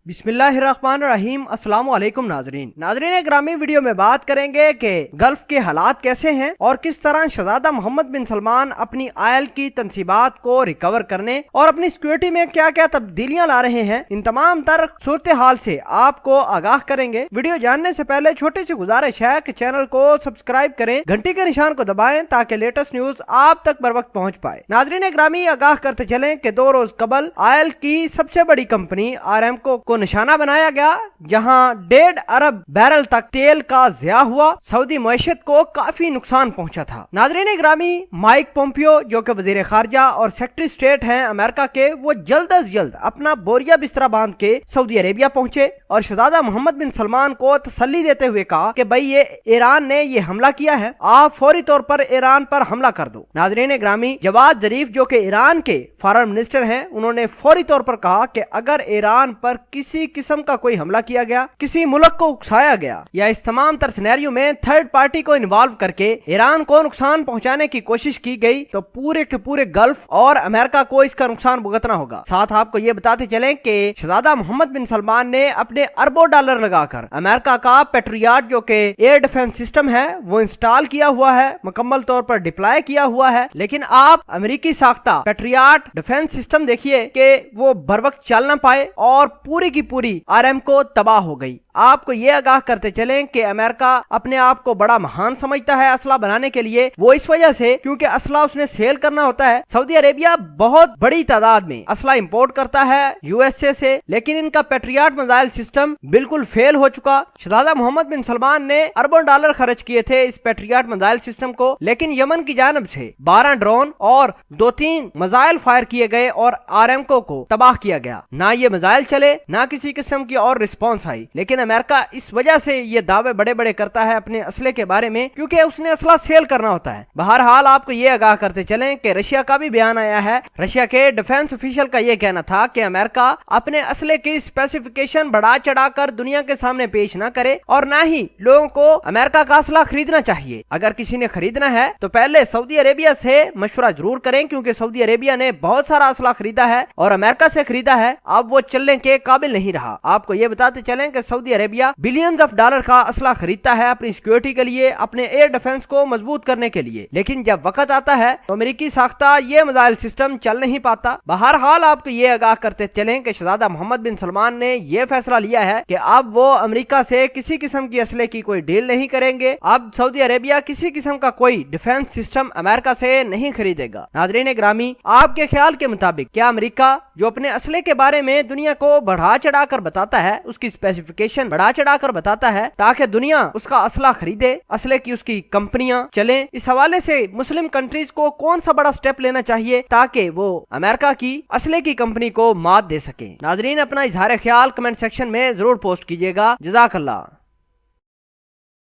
बिस्मिल्लाहिर्रहमानिर्रहीम। अस्सलाम वालेकुम नाजरीन ग्रामी, वीडियो में बात करेंगे कि गल्फ के हालात कैसे हैं और किस तरह शहजादा मोहम्मद बिन सलमान अपनी आयल की तनसीबात को रिकवर करने और अपनी सिक्योरिटी में क्या क्या तब्दीलियां ला रहे हैं। इन तमाम तर सूरत हाल से आपको आगाह करेंगे। वीडियो जानने से पहले छोटी सी गुजारिश है कि चैनल को सब्सक्राइब करें, घंटी के निशान को दबाएं ताकि लेटेस्ट न्यूज आप तक बर वक्त पहुँच पाए। नाजरीन ग्रामी, आगाह करते चलें कि 2 रोज कबल आयल की सबसे बड़ी कंपनी आरामको को निशाना बनाया गया, जहां 1.5 अरब बैरल तक तेल का ज़िया हुआ। सऊदी मईशत को काफी नुकसान पहुंचा था। नाजरीन ग्रामी, माइक पोम्पियो जो कि वजीर खारजा और सेक्रेटरी स्टेट हैं अमेरिका के, वो जल्द अज जल्द अपना बोरिया बिस्तरा बांध के सऊदी अरेबिया पहुंचे और शहजादा मोहम्मद बिन सलमान को तसल्ली देते हुए कहा कि भाई ये ईरान ने ये हमला किया है, आप फौरी तौर पर ईरान पर हमला कर दो। नाजरीन ग्रामी, जवाद जरीफ जो कि ईरान के फॉरेन मिनिस्टर हैं, उन्होंने फौरी तौर पर कहा कि अगर ईरान पर किसी किस्म का कोई हमला किया गया, किसी मुल्क को उकसाया गया या इस तमाम तर सिनेरियो में थर्ड पार्टी को इन्वॉल्व करके ईरान को नुकसान पहुंचाने की कोशिश की गई, तो पूरे के पूरे गल्फ और अमेरिका को इसका नुकसान भुगतना होगा। साथ आपको ये बताते चलें कि शहजादा मोहम्मद बिन सलमान ने अपने अरबों डॉलर लगाकर अमेरिका का पेट्रियाट जो कि एयर डिफेंस सिस्टम है वो इंस्टॉल किया हुआ है, मुकम्मल तौर पर डिप्लॉय किया हुआ है। लेकिन आप अमेरिकी साख्ता पेट्रियाट डिफेंस सिस्टम देखिए कि वो बर वक्त चल ना पाए और पूरी की पूरी आरामको तबाह हो गई। आपको ये आगाह करते चलें कि अमेरिका अपने आप को बड़ा महान समझता है असला बनाने के लिए, वो इस वजह से क्योंकि असला उसने सेल करना होता है। सऊदी अरेबिया बहुत बड़ी तादाद में असला इंपोर्ट करता है यूएसए से, लेकिन इनका पेट्रियाट मिसाइल सिस्टम बिल्कुल फेल हो चुका। शहजादा मोहम्मद बिन सलमान ने अरबों डॉलर खर्च किए थे इस पेट्रियाट मिसाइल सिस्टम को, लेकिन यमन की जानब से 12 ड्रोन और 2-3 मिसाइल फायर किए गए और आरामको को तबाह किया गया। ना ये मिसाइल चले, ना किसी किस्म की और रिस्पॉन्स आई। लेकिन अमेरिका इस वजह से ये दावे बड़े बड़े करता है अपने असले के बारे में, क्योंकि उसने असला सेल करना होता है। बहरहाल आपको ये आगाह करते चलें कि रशिया का भी बयान आया है। रशिया के डिफेंस ऑफिशियल का ये कहना था कि अमेरिका अपने असले की स्पेसिफिकेशन बढ़ा चढ़ाकर दुनिया के सामने पेश ना करे और ना ही लोगों को अमेरिका का असला खरीदना चाहिए। अगर किसी ने खरीदना है तो पहले सऊदी अरेबिया से मशवरा जरूर करें, क्योंकि सऊदी अरेबिया ने बहुत सारा असला खरीदा है और अमेरिका से खरीदा है, अब वो चलने के काबिल नहीं रहा। आपको ये बताते चलें कि Saudi Arabia billions of dollar का असला खरीदता है अपनी सिक्योरिटी के लिए, अपने एयर डिफेंस को मजबूत करने के लिए, लेकिन जब वक्त आता है तो अमेरिकी साख्ता ये मिसाइल सिस्टम चल नहीं पाता। बहरहाल आपको ये आगाह करते चलें कि शहजादा मोहम्मद बिन सलमान ने ये फैसला लिया है कि अब वो अमेरिका से किसी किस्म की असले की कोई डील नहीं करेंगे। अब सऊदी अरेबिया किसी किस्म का कोई डिफेंस सिस्टम अमेरिका से नहीं खरीदेगा। नाजरीन ग्रामी, आपके ख्याल के मुताबिक क्या अमेरिका जो अपने असले के बारे में दुनिया को बढ़ा चढ़ा कर बताता है, उसकी स्पेसिफिकेशन बढ़ा चढ़ा कर बताता है ताकि दुनिया उसका असला खरीदे, असले की उसकी कंपनियां चलें, इस हवाले से मुस्लिम कंट्रीज को कौन सा बड़ा स्टेप लेना चाहिए ताकि वो अमेरिका की असले की कंपनी को मात दे सके? नाजरीन, अपना इजहार ख्याल कमेंट सेक्शन में जरूर पोस्ट कीजिएगा। जज़ाकल्लाह।